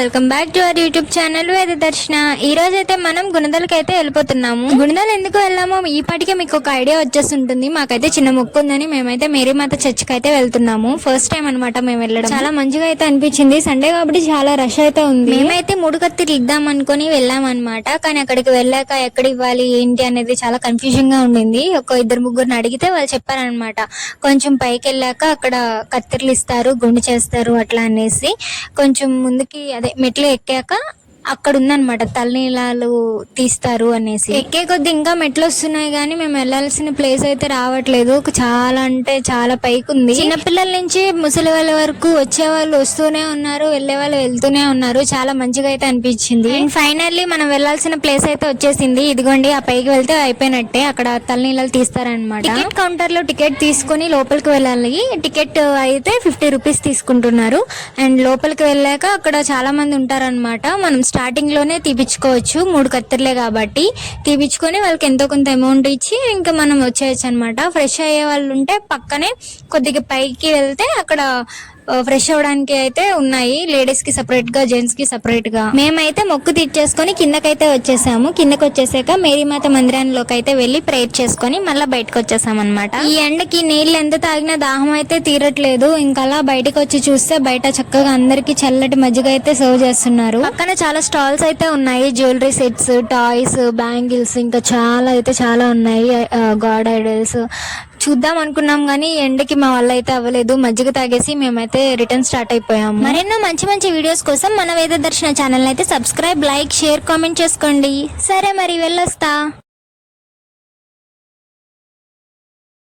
Welcome back to our YouTube channel వేద దర్శన. ఈ రోజు అయితే మనం గుణదలకి అయితే వెళ్ళిపోతున్నాము. గుణదలు ఎందుకు వెళ్ళామో ఈపాటికే మీకు ఒక ఐడియా వచ్చేస్తుంటుంది. మాకైతే చిన్న మొక్కు ఉందని మేమైతే మేరీమాత చర్చికి అయితే వెళ్తున్నాము. ఫస్ట్ టైం అనమాట మేము వెళ్ళడం. చాలా మంచిగా అయితే అనిపించింది. సండే కాబట్టి చాలా రష్ అయితే ఉంది. మేమైతే 3 కత్తిలు ఇద్దాం అనుకుని వెళ్ళాం అనమాట. కానీ అక్కడికి వెళ్ళాక ఎక్కడ ఇవ్వాలి ఏంటి అనేది చాలా కన్ఫ్యూజన్ గా ఉండింది. ఒక 2-3 అడిగితే వాళ్ళు చెప్పారనమాట, కొంచెం పైకి వెళ్ళాక అక్కడ కత్తిర్లు ఇస్తారు, గుండు చేస్తారు అట్లా అనేసి. కొంచెం ముందుకి అదే మెట్లు ఎక్కాక అక్కడ ఉందన్నమాట తలనీలాలు తీస్తారు అనేసి. ఎక్కే కొద్ది ఇంకా మెట్లు వస్తున్నాయి కానీ మేము వెళ్ళాల్సిన ప్లేస్ అయితే రావట్లేదు. చాలా అంటే చాలా పైకి ఉంది. చిన్నపిల్లల నుంచి ముసలి వాళ్ళ వరకు వచ్చే వాళ్ళు వస్తూనే ఉన్నారు, వెళ్లే వాళ్ళు వెళ్తూనే ఉన్నారు. చాలా మంచిగా అయితే అనిపించింది. అండ్ ఫైనల్లీ మనం వెళ్లాల్సిన ప్లేస్ అయితే వచ్చేసింది. ఇదిగోండి, ఆ పైకి వెళ్తే అయిపోయినట్టే. అక్కడ తలనీలాలు తీస్తారనమాట. టికెట్ కౌంటర్ లో టికెట్ తీసుకుని లోపలికి వెళ్ళాలి. టికెట్ అయితే 50 రూపీస్ తీసుకుంటున్నారు. అండ్ లోపలికి వెళ్ళాక అక్కడ చాలా మంది ఉంటారనమాట. మనం స్టార్టింగ్ లోనే తీపించుకోవచ్చు, 3 కత్తిర్లే కాబట్టి తీపించుకొని వాళ్ళకి ఎంతో కొంత అమౌంట్ ఇచ్చి ఇంకా మనం వచ్చేయచ్చు అనమాట. ఫ్రెష్ అయ్యే వాళ్ళు ఉంటే పక్కనే కొద్దిగా పైకి వెళ్తే అక్కడ ఫ్రెష్ అవడానికి అయితే ఉన్నాయి, లేడీస్ కి సపరేట్ గా, జెంట్స్ కి సపరేట్ గా. మేమైతే మొక్కు తీర్చేసుకొని కిందకైతే వచ్చేసాము. కిందకి వచ్చేసాక మేరీమాత మందిరానికి అయితే వెళ్లి ప్రేయర్ చేసుకొని మళ్ళీ బయటకు వచ్చేసాం అనమాట. ఈ ఎండకి నీళ్ళు ఎంత తాగినా దాహం అయితే తీరట్లేదు. ఇంకా అలా బయటకు వచ్చి చూస్తే బయట చక్కగా అందరికి చల్లటి మజ్జిగ అయితే సర్వ్ చేస్తున్నారు. పక్కన చాలా స్టాల్స్ అయితే ఉన్నాయి, జ్యువెలరీ సెట్స్, టాయ్స్, బ్యాంగిల్స్, ఇంకా చాలా ఉన్నాయి. గాడ్ ఐడల్స్ చూద్దాం అనుకున్నాం కానీ ఎండకి మా వల్ల అయితే అవ్వలేదు. మజ్జిగ తాగేసి మేమైతే రిటర్న్ స్టార్ట్ అయిపోయాము. మరెన్నో మంచి వీడియోస్ కోసం మన వేద దర్శన ఛానల్ అయితే సబ్స్క్రైబ్, లైక్, షేర్, కామెంట్ చేసుకోండి. సరే మరి వెళ్ళొస్తా.